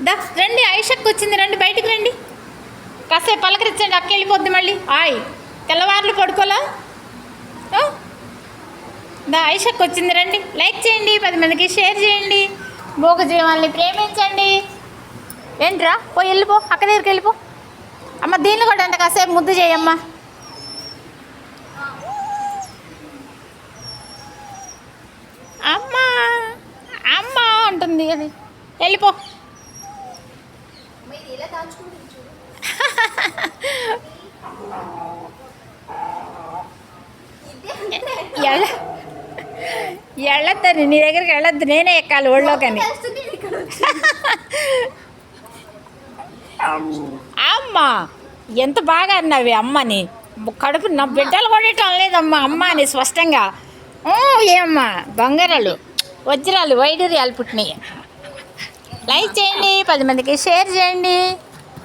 దా రండి, ఐషక్ వచ్చింది, రండి బయటికి రండి. కాసేపు పలకరించండి, అక్క వెళ్ళిపోద్ది మళ్ళీ. తెల్లవారులు పడుకోలా. దా ఐషక్ వచ్చింది, రండి. లైక్ చేయండి, 10 మందికి షేర్ చేయండి. మూగజీవాల్ని ప్రేమించండి. ఏంట్రా వెళ్ళిపో, అక్క దగ్గరికి వెళ్ళిపో. అమ్మ దీన్ని కూడా అంట కాసేపు ముద్దు చేయమ్మా. అమ్మా అమ్మా అంటుంది, అది వెళ్ళిపో. వెళ్ళొద్దని, నీ దగ్గరికి వెళ్ళొద్దు, నేనే ఎక్కాలి ఒళ్ళో. కానీ అమ్మా ఎంత బాగా అన్నావి అమ్మని. కడుపు నా బిడ్డలు కొట్టడం లేదమ్మా అమ్మ అని స్పష్టంగా. ఏమ్మా బంగారాలు, వజ్రాలు, వైడూర్యాలు పుట్టినాయి. లైక్ చేయండి, 10 మందికి షేర్ చేయండి.